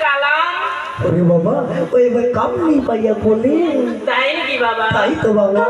কালাম। ওরে বাবা ওই এবার কামনি পাইয়া বলে। তাই নাকি বাবা? তাই তো বাবা।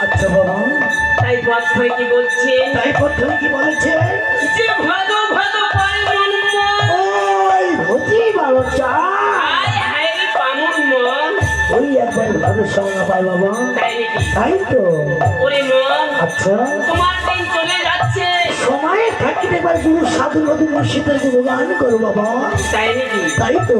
আচ্ছা বাবা তাই পথই কি বলছে? তাই পথই কি বলেছে? যে ভালো ভালো পাইমন ওই ভূতি বালকটা হায় হায় রে পামন মন। ওই একবার ভালো সঙ্গে পাই বাবা। তাই নাকি? তাই তো। ওরে মন আচ্ছা তোমার দিন চলে যাচ্ছে, সময় থাকতে এবার গুরু সাধু নদী মসজিদের গুরু গান করো বাবা। তাই নাকি? তাই তো।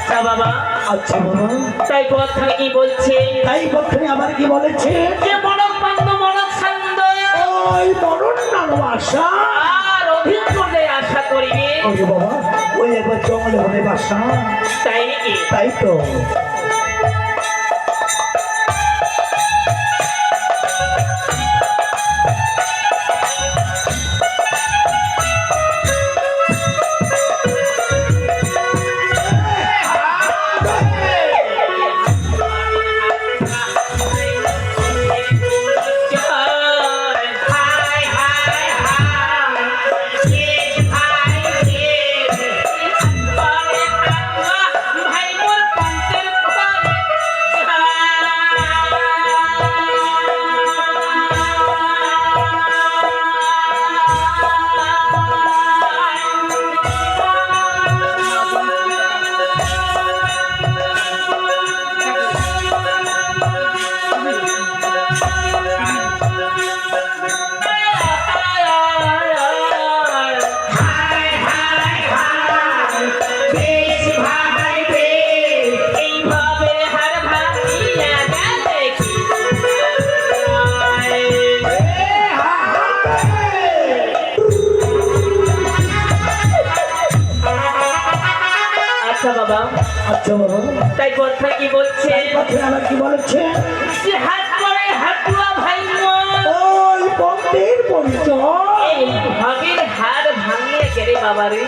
আচ্ছা বাবা তাই কথা কি বলছে? তাই পক্ষে আবার কি বলেছে? যে মনক বান্ধ মনক ছন্দ ওই মরণ নাম আশা আর অভিজ্ঞতায় আশা করিবে। ওরে বাবা ওই একবার জঙ্গলে হবে বাসা। তাই নাকি? তাই তো। ভাই মোর আচ্ছা বাবা, তাই কথা কি বলছে এই পথে আবার কি বলেছে? যে হাত করে হাতুয়া ভাই মন ওই পথের পরিচয় এই ভাগের হাড় ভাঙিয়ে গেলে বাবা রে।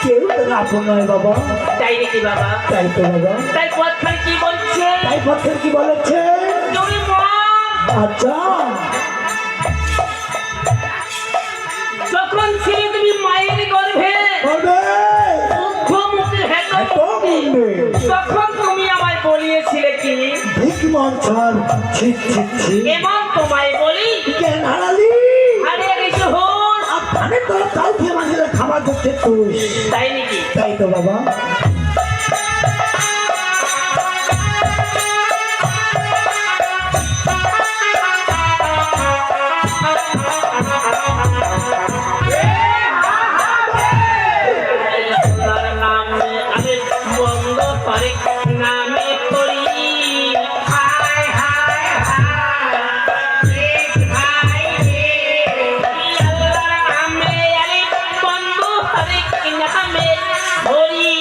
কেউ তো আপন নয় বাবা। তাই নাকি বাবা? তাই তো বাবা। তাই কথা কি বলছে তাই পথের কি বলেছে? তুমি মন আচ্ছা, যখন ছিলে তুমি মায়ের গর্ভে বলবে মুখে এত হেঁটে বলবে তখন তুমি আমায় বলিয়েছিলে কি ভিক মঞ্চর ছি ছি ছি এমন তোমায় বলি জ্ঞান হারালি হারিয়ে গেছে হোস। মানে তো তাও খেয়ে মাঝে খাবার করছে তুই। তাই নাকি? তাই তো বাবা। আল্লাহর নামে আমি বন্ধ করে নামে করি হায় হায় হায় ভাই আল্লাহর নামে আমি বন্ধ করে নামে করি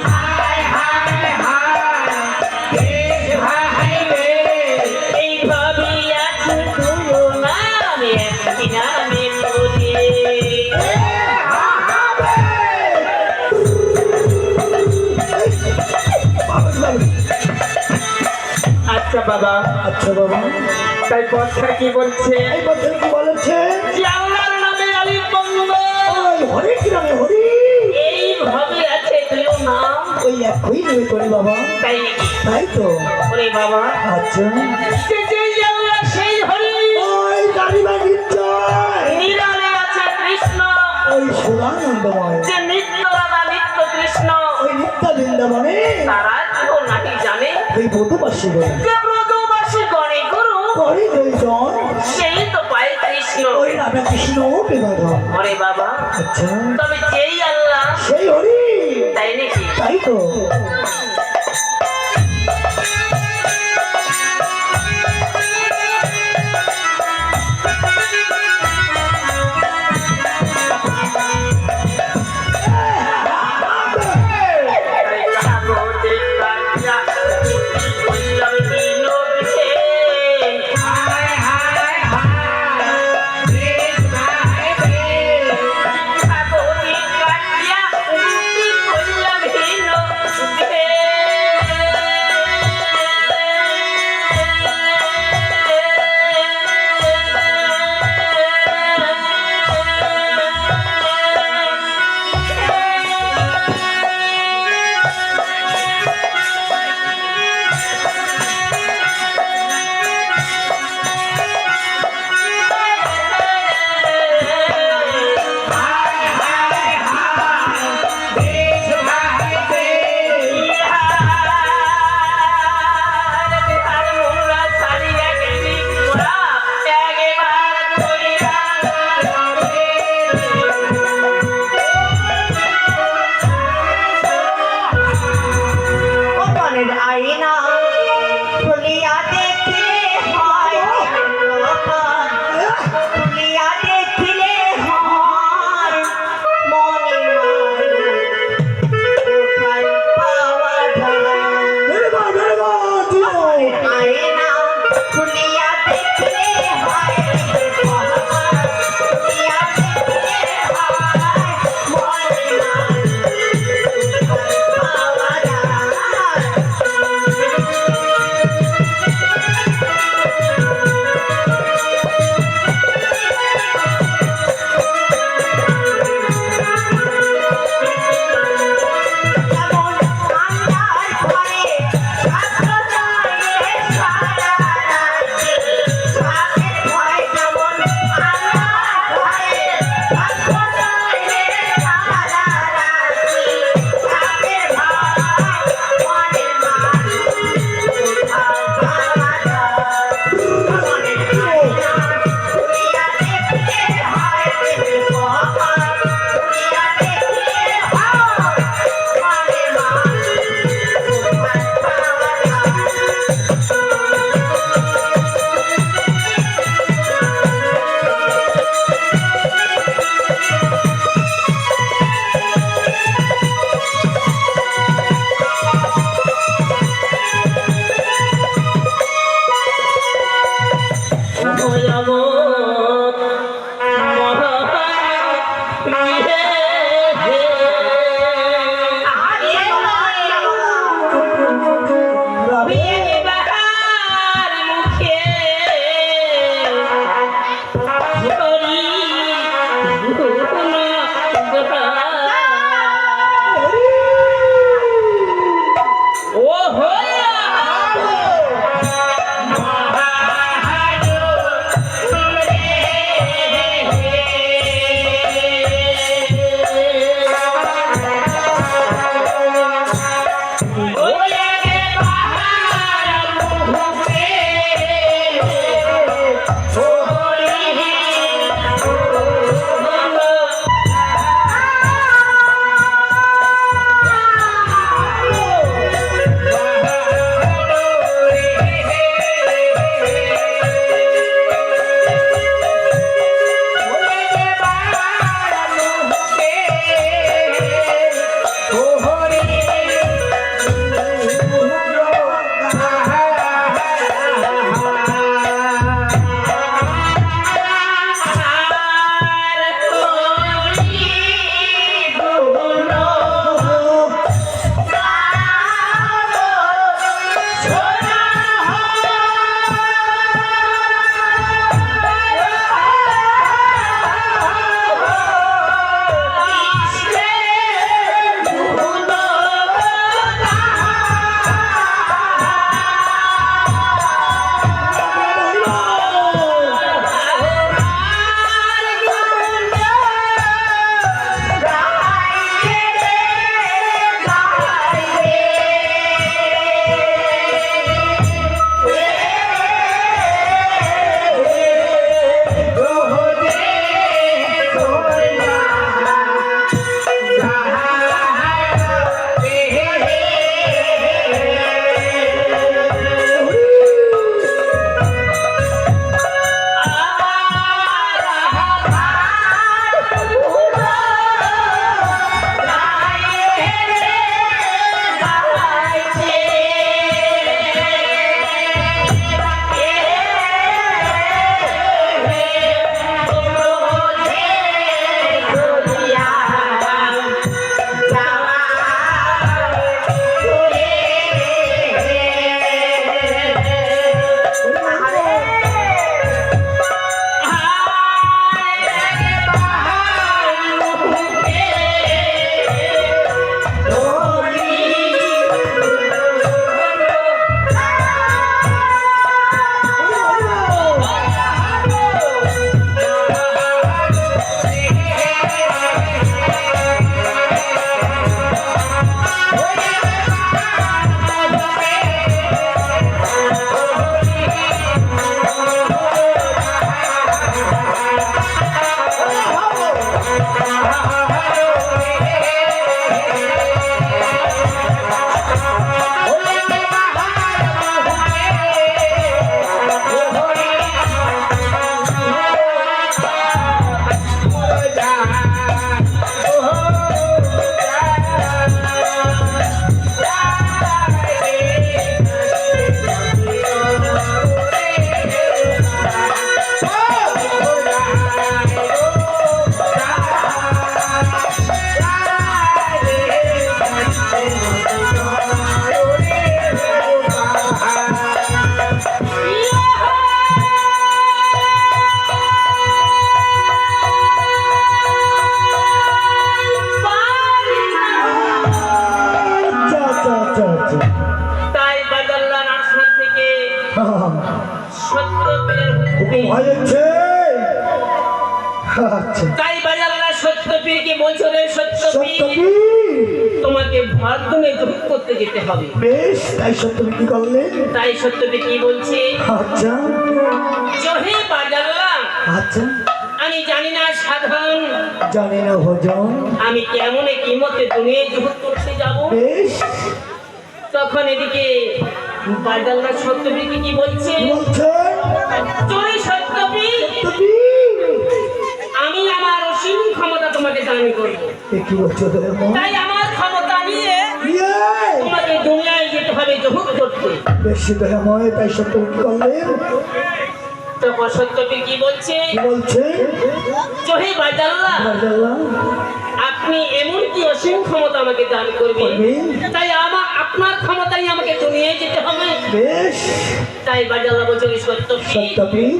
হায় হায় হায় ভাই রে এই ভাবিয়াছে তুই নামে একটি নামে করি আচ্ছা বাবা। আচ্ছা বাবা, তাই কথা কি বলছে এই পথের কি বলেছে? যে আল্লাহর নামে আলী বন্ধ ওই হরি কি নামে হরি এই ভাবে আছে তুইও নাম। ওই একই নেবে করি বাবা। তাই নাকি? তাই তো। ওরে বাবা আচ্ছা, যে আল্লাহ সেই হরি ওই গাড়িবা নিশ্চয় নিরালে আছে কৃষ্ণ ওই সুরানন্দময় যে নিত্য রাধা নিত্য কৃষ্ণ ওই নিত্য বৃন্দাবনে তারা কেউ নাকি জানে এই বধুবাসী বলে যে ব্রজবাসী গণে গুরু করে দুইজন সেই তো পায় কৃষ্ণ। ওই রাধা কৃষ্ণ বিবাদন। ওরে বাবা আচ্ছা, তবে যেই আল্লাহ সেই হরি। তাই নাকি? তাই তো। তাই কাগজে কাটা বললাম কি নবীছে হায় হায় হায় ভাই রে কাগজে কাটিয়া রুটি বললাম কি নবীছে ও মনের আয়না খুলিয়া দেখিলে হয় লোকান, খুলিয়া দেখিলে হয় মনের কোথায় পাওয়া যায়। আয়না খুলিয়া দেখিলে হয় খুলিয়া দেখিলে হয় মনের পাওয়া যায়। সত্যপীরের হুকুম হয়েছে। আচ্ছা তাই বাজাল্লাহ সত্যপীরকে বলছো রে সত্যপীর সত্যপীর, তোমাকে ভারতনে যোগ করতে যেতে হবে। বেশ, তাই সত্যপীর কি করলেন? তাই সত্যপীর কি বলছে, আচ্ছা জহে বাজাল্লাহ আচ্ছা, আমি জানি না সাধন, জানি না ভজন। আমি কেমন কি মতে দুনিয়ায় যোগ করতে যাব। বেশ, তখন এদিকে বাজাল্লাহ সত্যপীরকে কি বলছে, কি বলছেন? জয় সত্যপীর, সত্যপীর, আমি আমার অসীম ক্ষমতা তোমাকে দান করবো। এ কি বলছো দয়াময়? তাই আমার ক্ষমতা নিয়ে ইয়ে! তোমাকে দুনিয়ায় যেতে হবে যোগ করতে। বেশি দয়াময়, তাই সত্যপীর কি করলেন? তখন সত্যপীর কি বলছে, কি বলছেন? জহে বাজাল্লাহ বাজাল্লাহ, আপনি এমন কি অসীম ক্ষমতা আমাকে দান করবেন, করবেন? তাই আপনার ক্ষমতাই আমাকে দুনিয়ায় যেতে হবে। বেশ, তাই বাজাল্লাহ বলছে সত্যপীর, সত্যপীর,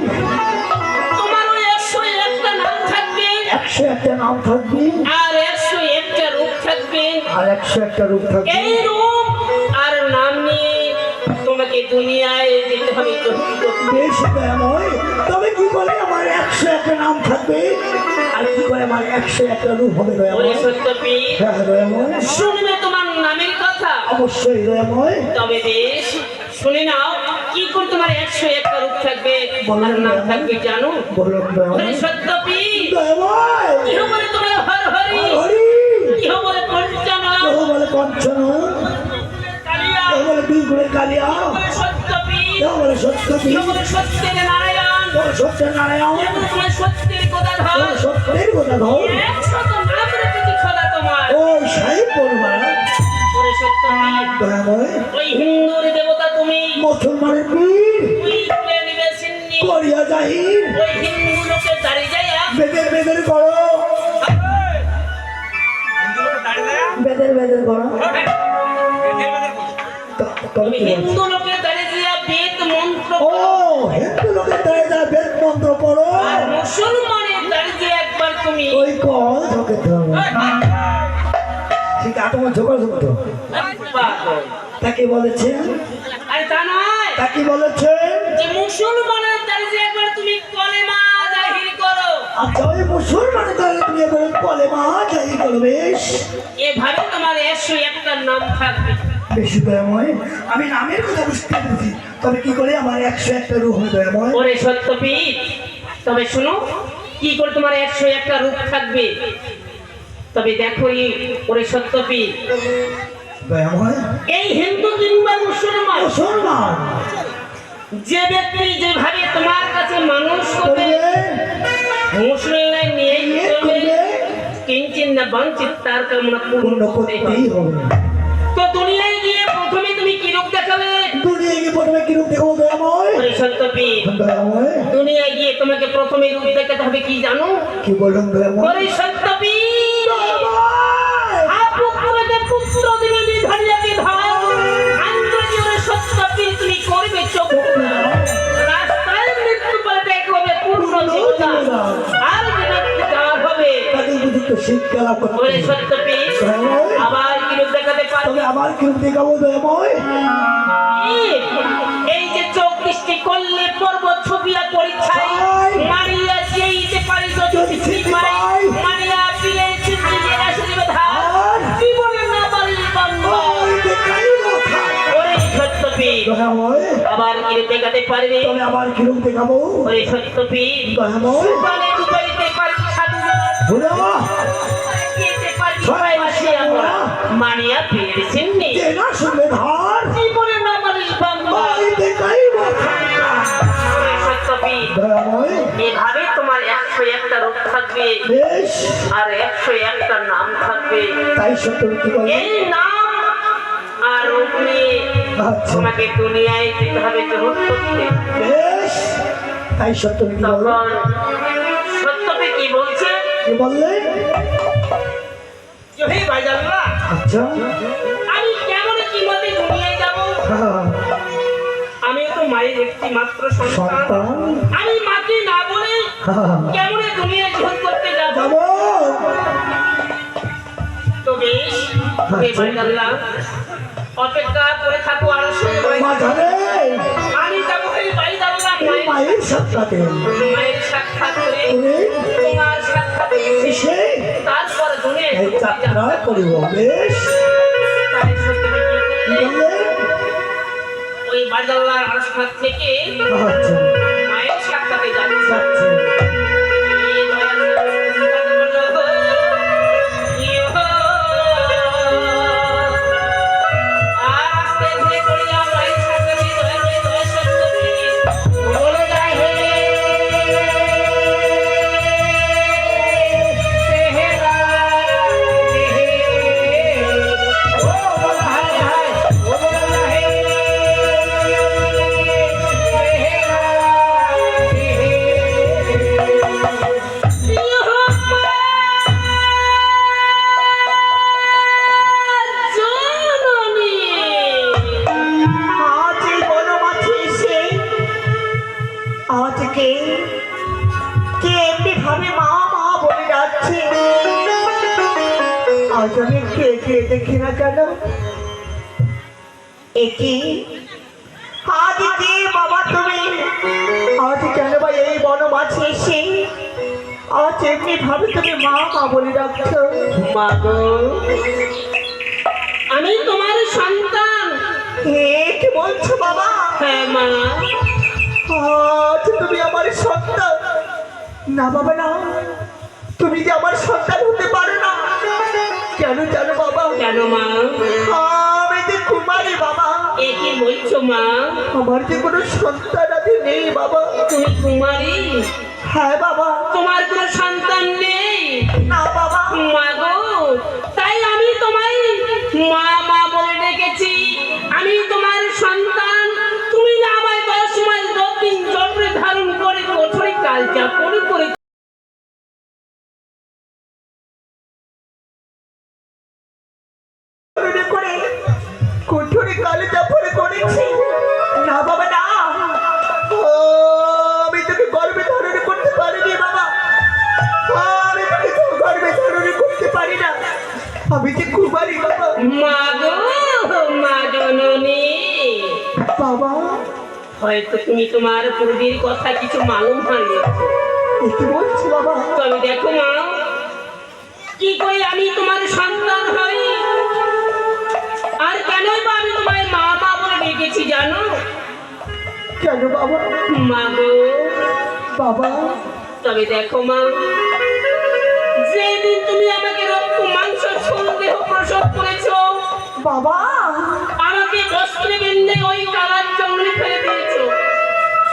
তোমার ওই 101টা নাম থাকবে 101টা নাম থাকবে আর 101টা রূপ থাকবে। আর 101টা রূপ থাকবে। এই রূপ আর নাম নিয়ে তোমাকে দুনিয়ায় যেতে হবে যোগ করতে। বেশ দয়াময়, তবে কি করে আমার 101টা নাম থাকবে আর কি করে আমার 101টা রূপ হবে ওরে দয়াময়? সত্যপীর, হ্যাঁ দয়াময়, শুনবে তোমার নামের কথা, অবশ্যই দয়াময়। তবে বেশ শুনে নাও কি করে তোমার 101টা রূপ থাকবে আর নাম থাকবে জানো। বলুন ওরে দয়াময়। সত্যপীর, দয়াময়, কি বলে তোমার হর হরি, হরি, কি বলে পঞ্চানন, কেউ বলে পঞ্চনন, কালিয়া, কেউ বলে বিগুড়ে কালিয়া, বলে সত্যপীর, কেউ বলে সত্যপীর, কি বলে সত্যের নারায়ণ, কেউ বলে সত্যনারায়ণ, কি বলে তোমার সত্যের কেউ গদাধর। বলে সত্যের কথা ধর। 100 নাম রেখেছি খোদা তোমার। ও সাহেব পড়বা ওরে সত্যপীর, দয়াময়, ওই হিন্দুর দেবতা তুমি, মুসলমানের পীর তুই তুলে নিবে সিন্নি, করিয়া জাহির, ওই হিন্দু লোকের দাঁড়িয়ে যায় বেদের বেদের করো, বেদের বেদের করো। তবে কি বলছে? হিন্দু লোকের দাঁড়িয়ে দিয়া বেদ মন্ত্র ও হিন্দু লোকের দ্বারা যা বেদ মন্ত্র পড়ো, আর মুসলমানের দাঁড়িয়ে দিয়ে একবার তুমি ওই কল ঝোঁকে ধরো। ঠিক আছে, তোমার ঝোঁকা ঝুঁকতো পাগল। তাকে বলেছেন, আরে তা নয়, তাকে বলেছেন। যে মুসলমানের দাঁড়িয়ে দিয়ে একবার তুমি কলেমা জাহির করো। আচ্ছা, ওই মুসলমানের দ্বারা তুমি এবার কলে মা যাই করো। বেশ, এভাবে তোমার 101টা নাম থাকবে। বেশি দয়াময়, আমি নামের কথা বুঝতে পেরেছি, তবে কি করে আমার 101টা রূপ হবে দয়াময়? ওরে সত্যপীর, তবে শোনো কি করে তোমার 101টা রূপ থাকবে। তবে দেখো ওরে সত্যপীর, দয়াময়, এই হিন্দু কিংবা মুসলমান মুসলমান যে ব্যক্তি যেভাবে তোমার কাছে মানুষ করবে করবে, মুসলিম নিয়ে নিয়ত করবে, করবে, কিঞ্চিত না বাঞ্চিত তার কামনা পূর্ণ পূর্ণ করতে করতেই হবে। হবে। তো দুনিয়ায় গিয়ে প্রথমে তুমি কি রূপ দেখাবে। দুনিয়া কি প্রথমে কি রূপ দেখাবো দয়াময়? ওরে সত্যপীর, দয়াময়, দুনিয়ায় গিয়ে তোমাকে প্রথমে রূপ দেখাতে হবে কি জানো। কি বলুন দয়াময়? ওরে সত্যপীর, দয়াময়, পুত্রকে পুত্র দিবে বিধারিয়া বিধান, আন্তর্য ওরে সত্যপীর তুমি করবে চোখ রাস্তায় মৃত্যু পাল্টে হবে পূর্ণ জীবন। আর যে ব্যক্তি যাওয়ার হবে তাকে উপযুক্ত শিক্ষা লাভ করতে ওরে হবে। সত্যপীর, দয়াময়, আবার কি রূপ দেখাতে পারবে। তবে আবার কি রূপ দেখাবো দয়াময়? এই যে চোখ দৃষ্টি করলে পর্বত ছবিয়া পরীক্ষায় মারিয়া যেইতে পারি যদি ছিটি পাই, মারিয়া পিলে ছিটি জেলা শুনিবে ধার, জীবনে না পারিল বন্ধ। ওই দেখাই কথা। ওরে সত্যপীর, দয়াময়, আবার কি রূপ দেখাতে পারবে। তবে আবার কি রূপ দেখাবো ওরে সত্যপীর, দয়াময়? সুকালে ডুবাইতে পারি সাধু হলো যেতে পারি ছয় মাসে আমরা মারিয়া পিলে ছিন্নি, যে না শুনবে ধার, জীবনে না পারিল বন্ধ। ওই দেখাই কথা। ওরে সত্যপীর, দয়াময়, এভাবে তোমার 101টা রূপ থাকবে বেশ, আর 101টা নাম থাকবে। তাই সত্য কি বলে? এই নাম আর রূপ নিয়ে আচ্ছা, তোমাকে দুনিয়ায় যেতে হবে জহুর করতে। বেশ, তাই সত্য কি বলে? তখন সত্যকে কি বলছে, কি বললেন? যে হে ভাইজানরা, আচ্ছা, আমি কেমন কি মতে দুনিয়ায় যাব। হ্যাঁ, আমি তো মায়ের একটি মাত্র সন্তান, সন্তান, আমি মাকে না বলে হ্যাঁ, কেমন দুনিয়ায় জহুর করতে যাব। যাবো। তো বেশ হে ভাইজানরা, অপেক্ষা করে থাকো আর সময়। মাঝারে আমি যাবো এই ভাইজানরা মায়ের মায়ের সাক্ষাতে মায়ের সাক্ষাৎ করে করে তোমার সাক্ষাৎ এসে তারপর দুনিয়ায় এই যাত্রা করিব। বেশ, তাই সত্যি কি কি করলে? বললে? ওই বাজার আশপাশ থেকে আচ্ছা, মায়ের সাক্ষাতে যাচ্ছে যাচ্ছে। আজ এই বনমাঝে এসে আজকে কে এমনি ভাবে মা মা বলে যাচ্ছে, আজ আমি কে কে দেখি না কেন? একি আজ কে বাবা তুমি? আজ কেন ভাই এই বনমাঝে এসে আজ এমনি ভাবে তুমি মা মা বলে ডাকছো? মা গো, আমি তোমার সন্তান। কি বলছো বাবা? হ্যাঁ মা, আজ তুমি আমার সন্তান? না বাবা না, তুমি যে আমার সন্তান হতে পারো না। কেন জানো বাবা? কেন মা? আমি যে কুমারী বাবা, এ কি বলছো মা? আমার যে কোনো সন্তান আদি নেই বাবা। তুমি কুমারী? হ্যাঁ বাবা। তোমার কোনো সন্তান নেই? না বাবা। মা গো, তাই আমি তোমায় মা মা বলে ডেকেছি। আমি তোমার সন্তান। তুমি না আমায় 10 মাস 10 দিন জন্মে ধারণ করে কঠোরে কালচা করে করে করে কুঠুরি কালে চাপড়ে করেছি। না বাবা না, আমি তোকে গর্বে ধারণ করতে পারিনি বাবা। আমি তোকে গর্বে ধারণ করতে পারি না। আমি যে কুমারী বাবা। মা গো, মা জননী, বাবা হয়তো তুমি তোমার পূর্বের কথা কিছু মালুম হারিয়েছো। কি বলছো বাবা? তবে দেখো মা, কি করে আমি তোমার সন্তান হই আর কেনই বা আমি তোমায় মা মা বলে ডেকেছি জানো? কেন বাবা? মা গো, বাবা তবে দেখো মা, যেদিন তুমি আমাকে রক্ত মাংস সন্দেহ প্রসব করেছো, বাবা আমাকে বস্ত্রে বেঁধে ওই কালার জঙ্গলে ফেলে দিয়েছো।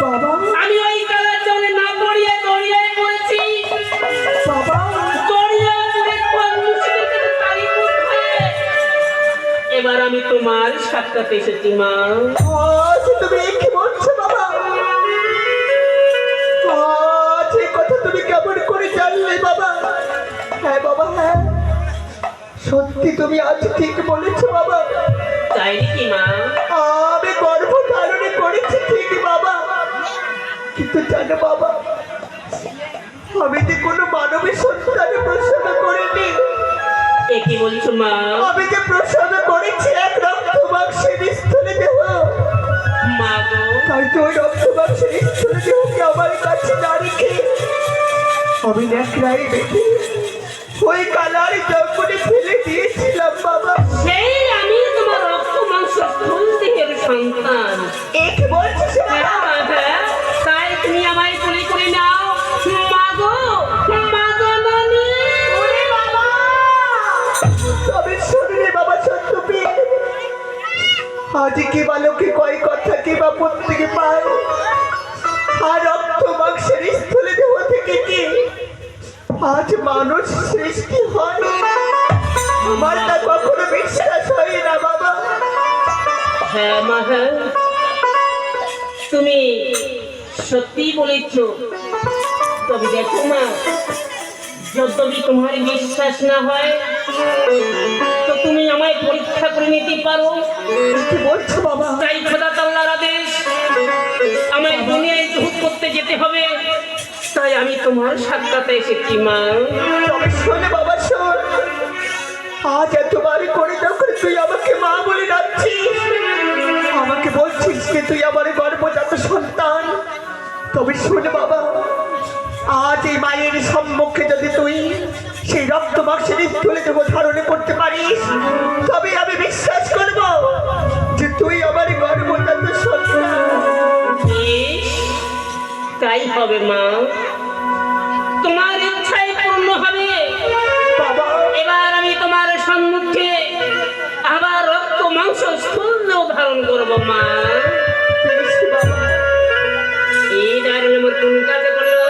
বাবা আমি ওই কালার জঙ্গলে না পড়িয়ে দড়িয়ায় পড়েছি। বাবা দড়িয়ায় পড়ে কোন মুশকিলের তারিফুত হয়ে এবার আমি তোমার সাক্ষাৎ এসেছি মা। আজ তুমি কি বলছো বাবা? আজ এই কথা তুমি কেমন করে জানলে বাবা? হ্যাঁ বাবা হ্যাঁ, সত্যি তুমি আজ ঠিক বলেছো বাবা। তাই কি মা? আমি গর্ভ ধারণে করেছি ঠিক বাবা, কিন্তু জানো বাবা, আমি যে কোনো মানবের সন্তানে প্রসব করিনি। এ কি বলছো মা? আমি যে প্রসব করেছি এক রক্ত মাংসের স্থলে দেহ। মা গো, তাই তো ওই রক্ত মাংসের স্থলে দেহকে আমার কাছে না রেখে আমি ন্যাকড়াই বেঁধে ওই কালার জঙ্গলে ফেলে দিয়েছিলাম বাবা। সেই আমি তোমার রক্ত মাংস ফুল দেহের সন্তান। এক বলছিস হ্যাঁ মা, হ্যাঁ, তাই তুমি আমায় কোলে করে নাও। মা গো, মা জননী। ওরে বাবা, তবে শরীরে বাবা সত্য পেয়ে আজ কি বালকে কয় কথা কি বা প্রত্যেকে পায়, আর রক্ত মাংসের স্থলে দেহ থেকে কি আজ মানুষ সৃষ্টি হয়? আমার তা কখনো বিশ্বাস হয় না বাবা। হ্যাঁ মা, হ্যাঁ, তুমি সত্যি বলেছ। তবে দেখো মা, যদি তোমার বিশ্বাস না হয় তো তুমি আমায় পরীক্ষা করে নিতে পারো। কি বলছো বাবা? তাই খোদা তাআলার আদেশ, আমায় দুনিয়ায় জুহুদ করতে যেতে হবে। তাই আমি তোমার সাক্ষাতে এসেছি মা। তবে শোনে বাবা শোন, আজ এতবার করে যখন তুই আমাকে মা বলে ডাকছিস, আমাকে বলছিস যে তুই আমার গর্ভজাত সন্তান, তবে শুনে বাবা, আজ এই মায়ের সম্মুখে যদি তুই সেই রক্ত মাংসের স্থলে দেহ ধারণ করতে পারিস, তবে আমি বিশ্বাস করব যে তুই আমার গর্ভজাত সন্তান। বেশ, তাই হবে মা, তোমার ইচ্ছাই পূর্ণ হবে। বাবা, এবার আমি তোমার সম্মুখে আবার রক্ত মাংস স্থূল ধারণ করবো মা। বেশ বাবা। এই দারুণ মতন কাজ করলো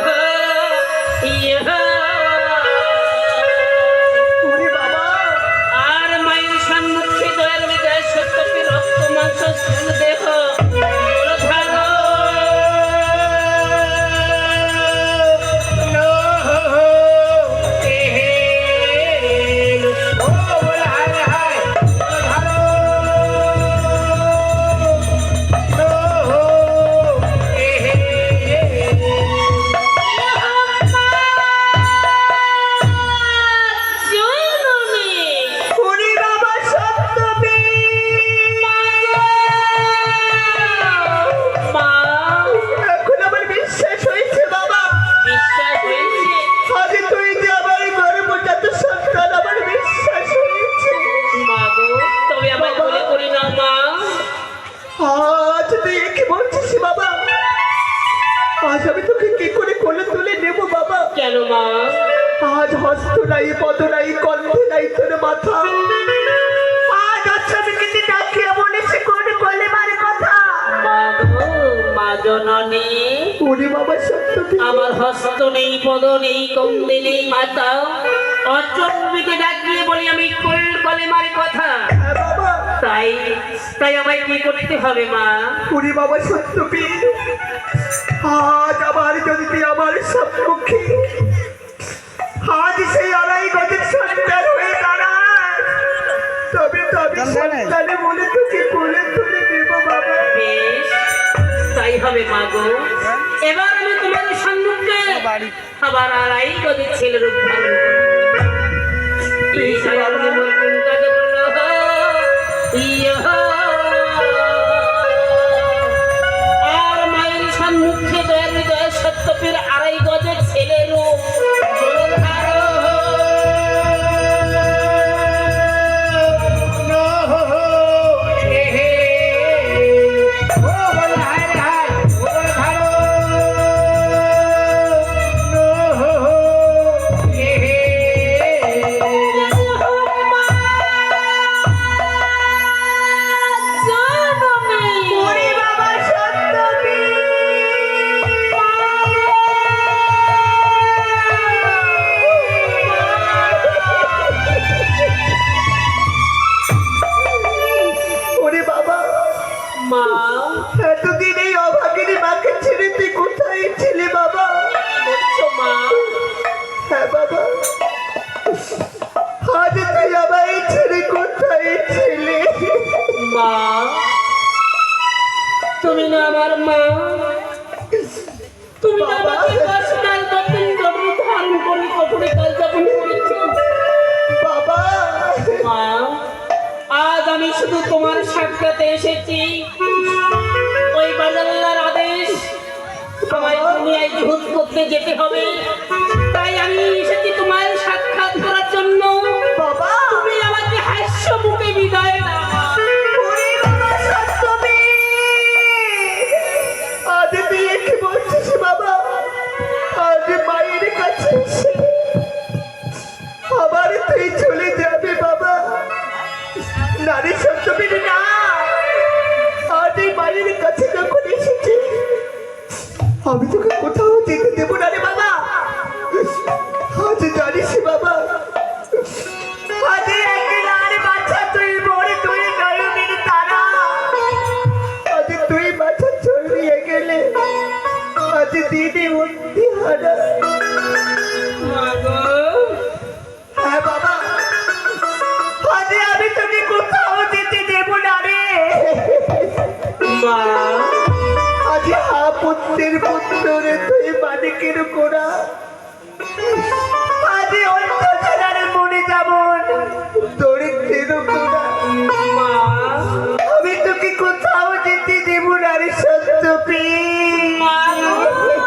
ইহা। ওরে বাবা, আর মায়ের সম্মুখে দয়ার বিদায় সত্যকে রক্ত মাংস স্থূল দেহ ধারণ। ওরে বাবা সত্যবী, এখন আমার বিশ্বাস হয়েছে বাবা, আজ তুই যে আমার গর্ভজাত সন্তান, আমার বিশ্বাস হয়েছে। আজ তুই কি বলছিস বাবা? আজ আমি তোকে কি করে কোলে তুলে নেবো বাবা? কেন মা? আজ হস্ত নাই, পদ নাই, কণ্ঠে নাই তোর মাথা। আজ আচ্ছা আমি কিন্তু ডাকিয়া বলেছি কোন কোলে মার কথা। মা জননী, ওরে বাবা সত্যবী, আমার হস্ত নেই, পদ নেই, কন্দে নেই, মাথা অচম্বিতে ডাকিয়ে বলি আমি কোল কলে মারে কথা। হ্যাঁ বাবা। তাই তাই আমায় কি করতে হবে মা? ওরে বাবা সত্যবী, আজ আবার যদি তুই আমার সম্মুখে আজ সেই আড়াই গজের সন্তান হয়ে দাঁড়াস, তবে তবে সন্তানে বলে তোকে কোলে তুলে দেব বাবা। বেশ, তাই হবে মা গো। এবার আমি তোমার সম্মুখে আবার আড়াই গজের ছেলের রূপ ধারণ করব। এই সায়ারুনি মোর কোন কাজ করলো ইহা। আর মায়ের সম্মুখে দয়ার হৃদয় সত্যপীর আড়াই গজের ছেলের রূপ ধারণ। ওরে বাবা সত্যবী, ওরে বাবা, মা, এতদিন এই অভাগিনী মাকে ছেড়ে তুই কোথায় ছিলে বাবা? বলছো মা? হ্যাঁ বাবা, আজ তুই আমায় ছেড়ে কোথায় ছিলে? মা, তুমি না আমার মা, তুমি না আমাকে কষ্টাল তখন গর্ভ ধারণ করে কঠোরে কাল যাপন করেছো। বাবা, মা, আজ আমি শুধু তোমার সাক্ষাতে এসেছি। ওই বাজাল্লার আদেশ আমায় দুনিয়ায় জুহুদ করতে যেতে হবে, তাই আমি এসেছি তোমার সাক্ষাৎ করার জন্য। বাবা, তুমি আমাকে হাস্য মুখে বিদায় দাও। ওরে বাবা সত্যবী, আজ তুই কি বলছিস বাবা? আজ মায়ের কাছে এসে আবার তুই চলে যাবে বাবা? নারী সত্যবী না, আজ এই মায়ের কাছে যখন এসেছি আমি তোকে কোথাও যেতে দেবো না রে বাবা। আজ জানিস বাবা, আজ একলার বাচ্চা তুই বড়, তুই নয়নের তারা। আজ তুই বাচ্চা চলিয়ে গেলে আজ দিদি অন্তি হারা। মা গো, হ্যাঁ বাবা, আজ আমি তোকে কোথাও যেতে দেবো না রে। মা, আজ হা পুত্রের পুত্র রে তুই মানিকের কোড়া। আজ অন্তঃজানার মনে যেমন দরিদ্রের কোড়া। মা, আমি তোকে কোথাও যেতে দেবো না রে সত্যপী। মা গো।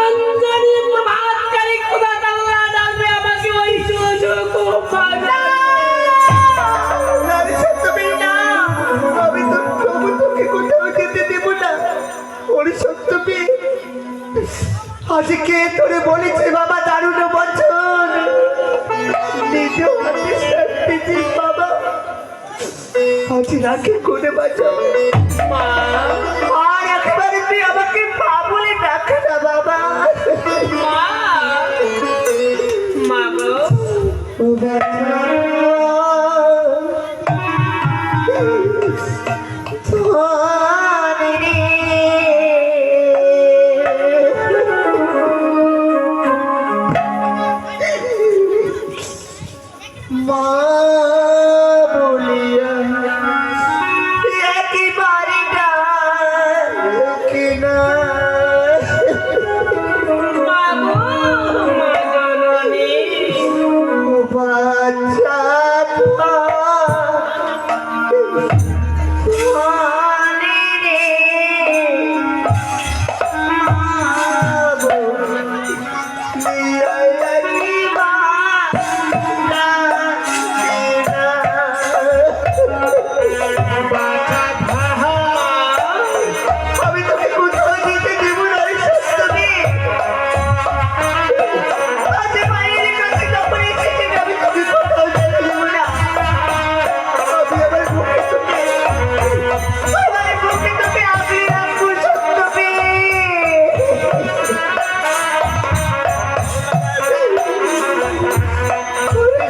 অঞ্জলি প্রভাতকারী খোদা তাআলা ডাকবে আমাকে ওই সুযোগ নারী সত্যবী না, আমি তো তবু তোকে কোথাও যেতে দেব না। ওরে সত্যবী, আজকে তোরে বলেছে বাবা দারুণ বচন, নিজ হাতে শাস্তি দিস বাবা। আজ রাখে কোনে বাঁচাও মা আর একবারে তুই আমাকে মা বলে ডাক না বাবা। মা মা গো ও বাবা মা বলিয়া একেবারে ডাক না। মা গো মা জননী ও বাচ্চা আমি তোকে কোথাও যেতে দেব না রে সত্যবী। আজ মায়ের কাছে যখন এসেছি আমি তোকে কোথাও যেতে দেব না। আমি আমার বুকে তোকে আগলে রাখবো সত্যবী। ওরে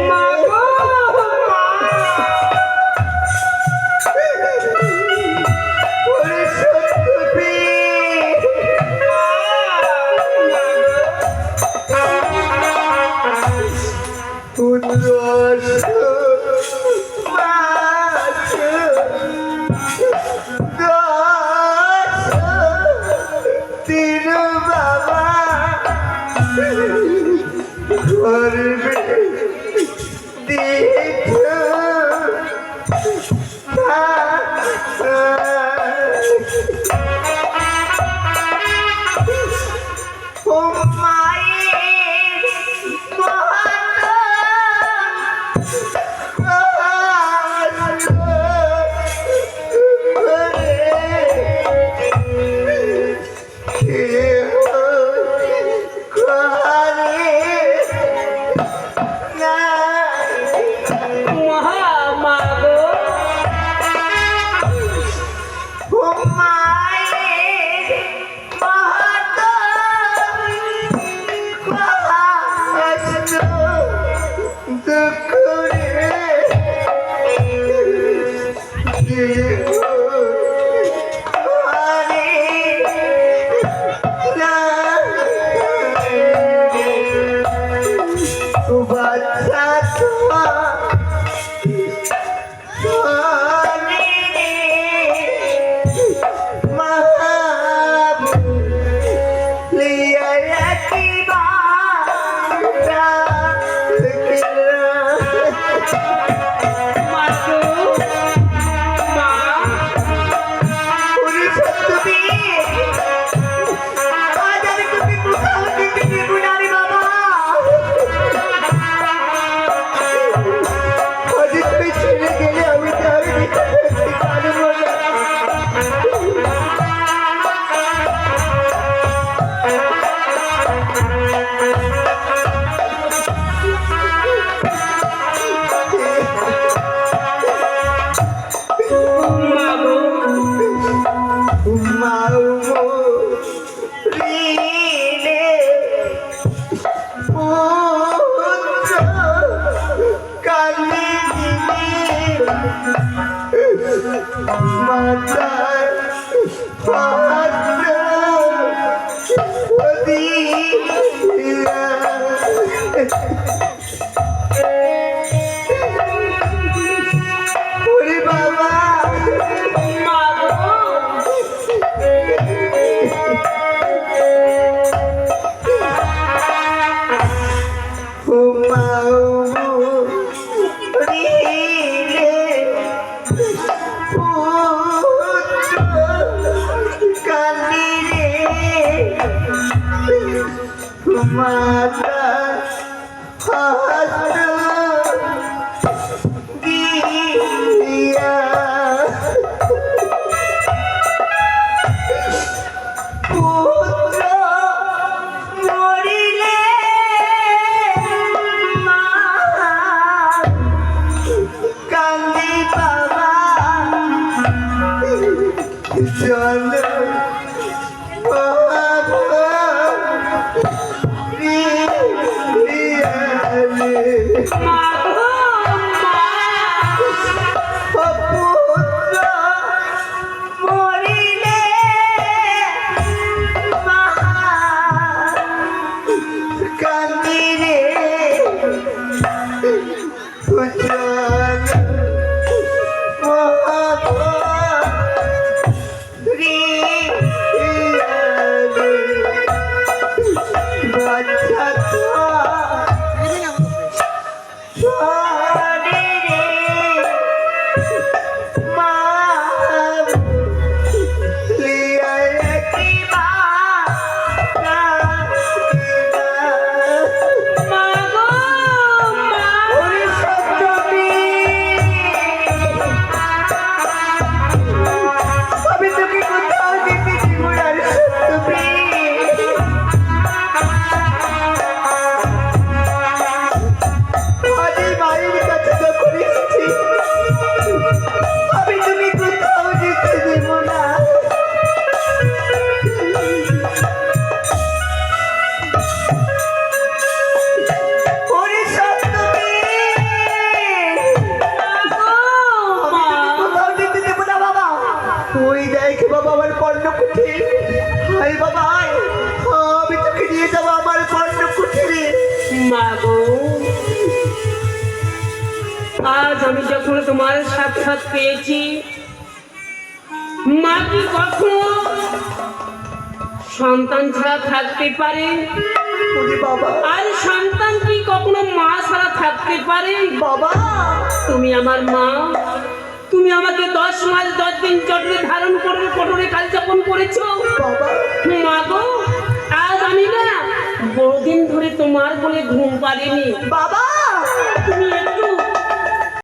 মা গো तीन बाबा घर में दीठ ओ माए মা গো মা গো মা মাতার ওরে বাবা মা গো ও মা মাতা হাত দিয়া পুত্র মরিলে মা কান্দি বাবা চল মা গো মা পুত্র মরিলে মা কান্দি রে পুত্র মা গো মা আমি তোকে কোথাও যেতে দিব না রে সত্যি। আজ এই মায়ের কাছে যখন এসেছি, আমি তোকে কোথাও যেতে দেব না। ওরে সত্যবীর, কোথাও যেতে দেব না বাবা। ওই দেখ বাবা আমার পর্ণকুঠি। হাই বাবা আয়, আমি তোকে নিয়ে যাবো আমার পর্ণকুঠিরে। মা গো আজ আমি যখন তোমার সাক্ষাৎ পেয়েছি মা কি কখনো সন্তান ছাড়া থাকতে পারে ওরে বাবা আর সন্তান কি কখনো মা ছাড়া থাকতে পারে বাবা তুমি আমার মা তুমি আমাকে 10 মাস 10 দিন জটরে ধারণ করে কোটরে কাল যাপন করেছো বাবা মা গো আজ আমি না বহুদিন ধরে তোমার বলে ঘুম পারিনি বাবা তুমি